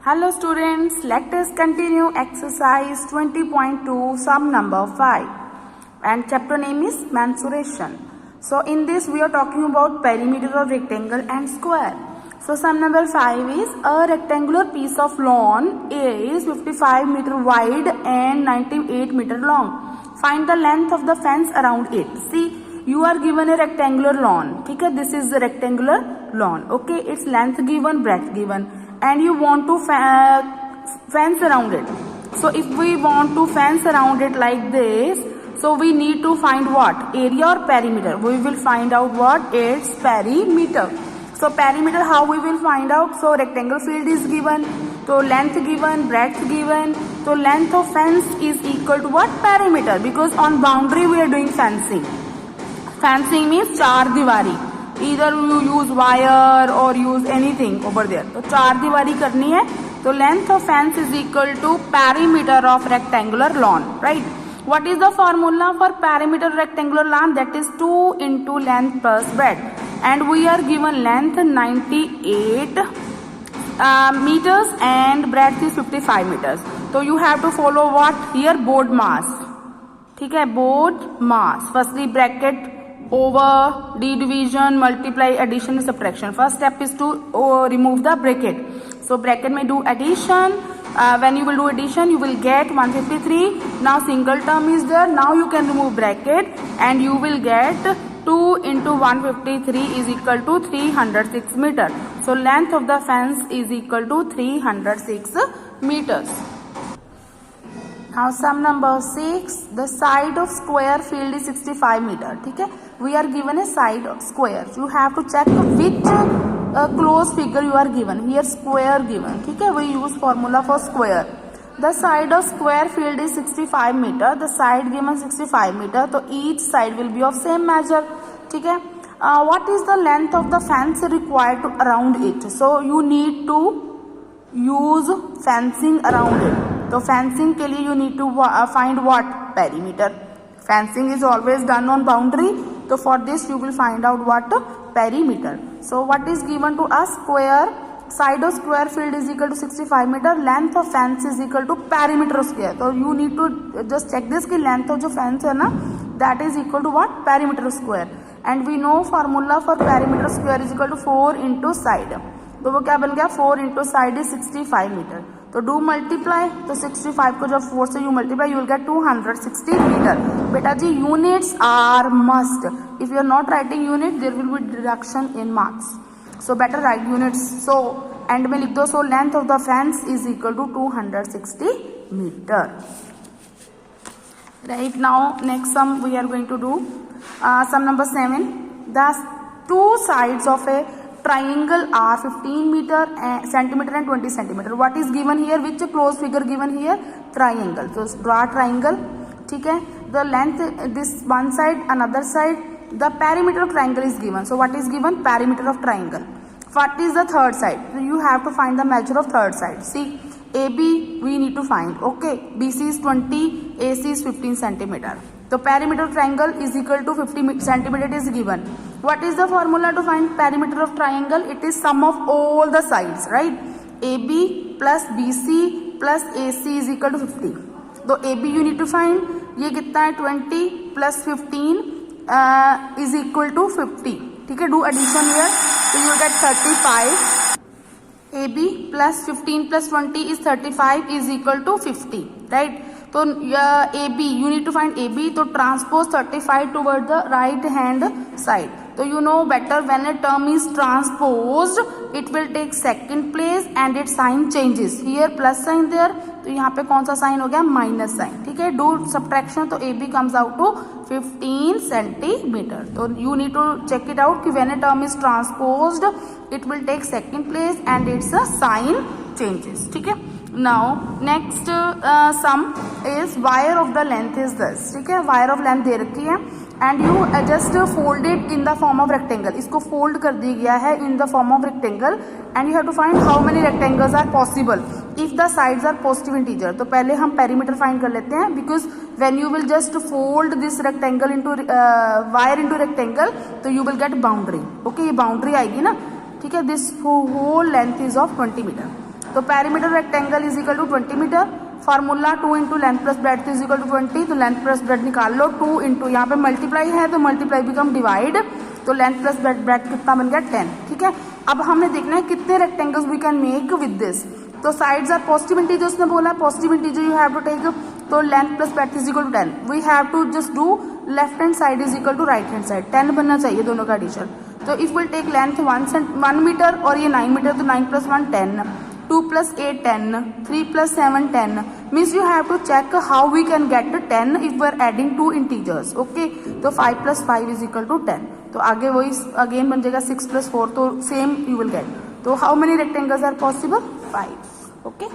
Hello students, let us continue exercise 20.2 sum number 5 and chapter name is mensuration. So in this we are talking about perimeter of rectangle and square. So sum number 5 is a rectangular piece of lawn is 55 meter wide and 98 meter long. Find the length of the fence around it. See, you are given a rectangular lawn. Okay, this is the rectangular lawn. Okay, its length given, breadth given, and you want to fence around it. So if we want to fence around it like this, so we need to find what? Area or perimeter? We will find out what? Its perimeter. So perimeter, how we will find out? So rectangle field is given, so length given, breadth given. So length of fence is equal to what? Perimeter, because on boundary we are doing fencing. Fencing means char diwari. Either you use wire or use anything over there. तो चार दीवारी करनी है, तो length of fence is equal to perimeter of rectangular lawn, right? What is the formula for perimeter rectangular lawn? That is 2 into length plus breadth, and we are given length 98 meters and breadth is 55 meters. So you have to follow what here? Board mass. ठीक है, board mass. Firstly bracket over, d division, multiply, addition, subtraction. First step is to remove the bracket. So bracket may do addition. When you will do addition, you will get 153. Now single term is there. Now you can remove bracket and you will get 2 into 153 is equal to 306 meter. So length of the fence is equal to 306 meters. Now sum number 6, the side of square field is 65 meter. ठीक है, we are given a side of square. You have to check which close figure you are given. Here square given. ठीक है, we use formula for square. The side of square field is 65 meter. The side given 65 meter. So each side will be of same measure. ठीक है. What is the length of the fence required to around it? So you need to use fencing around it. तो fencing के लिए you need to find what? Perimeter. Fencing is always done on boundary. So for this you will find out what? Perimeter. So what is given to us? Square. Side of square field is equal to 65 meter. Length of fence is equal to perimeter square. So you need to just check this कि length of जो fence है ना, that is equal to what? Perimeter square. And we know formula for perimeter square is equal to 4 into side. तो वो क्या बन गया? 4 into side is 65 meter. तो डू मल्टीप्लाई, तो 65 को जब 4 से you multiply, you will get 260 meter. बेटा जी units are must. If you are not writing unit there will be deduction in marks. So better write units. So end में लिख दो. So length of the fence is equal to 260 meter. Right now next sum we are going to do sum number 7. The two sides of A triangle are 15 meter centimeter and 20 centimeter. What is given here? Which close figure given here? Triangle. So draw triangle. ठीक है. The length this one side, another side. The perimeter of triangle is given. So what is given? Perimeter of triangle. What is the third side? So you have to find the measure of third side. See, AB we need to find. Okay, BC is 20, AC is 15 centimeter. So perimeter of triangle is equal to 50 centimeter. It is given. What is the formula to find perimeter of triangle? It is sum of all the sides, right? AB plus BC plus AC is equal to 50. So AB you need to find. ये कितना है? 20 plus 15 is equal to 50. ठीक है, do addition here. So you will get 35. AB plus 15 plus 20 is 35 is equal to 50, right? तो AB you need to find AB. तो transpose 35 toward the right hand side. तो you know better when a term is transposed it will take second place and its sign changes. Here plus sign there. तो यहाँ पे कौन सा sine हो गया? Minus sine. ठीक है, डू सब्ट्रैक्शन. तो AB comes out to 15 centimeter. तो you need to check it out कि when a term is transposed it will take second place and its sign changes. ठीक है. Now next sum is wire of the length is this. ठीक है, wire of length दे रखी है and you just fold it in the form of rectangle. इसको fold कर दिया गया है in the form of rectangle and you have to find how many rectangles are possible if the sides are positive integer. तो पहले हम perimeter find कर लेते हैं because when you will just fold this rectangle into wire into rectangle तो you will get boundary. Okay, ये boundary आएगी ना. ठीक है, this whole length is of 20 meter. तो perimeter rectangle is equal to 20 metre. Formula 2 into length plus breadth is equal to 20, तो length plus breadth निकाल लो। 2 into यहाँ पे मल्टीप्लाई है तो मल्टीप्लाई बिकम डिवाइड, तो लेंथ प्लस ब्रेड्थ कितना बन गया 10। ठीक है, अब हमने देखना है कितने rectangles we can make with this. तो साइड्स आर पॉजिटिव इंटीजर, उसने बोला positive integer you have to take, तो length plus breadth is equal to 10। We have to just do left hand side is equal to right hand side, 10 बनना चाहिए दोनों का addition. तो if will take length 1 meter और ये 9 meter, तो 9 plus 1 10, 2 plus 8 10, 3 plus 7 10, means you have to check how we can get 10 if we are adding 2 integers. Okay, तो 5 plus 5 is equal to 10, तो आगे वही अगेन बन जाएगा 6 प्लस 4, तो सेम यू विल गेट। तो how many rectangles are possible? 5। Okay.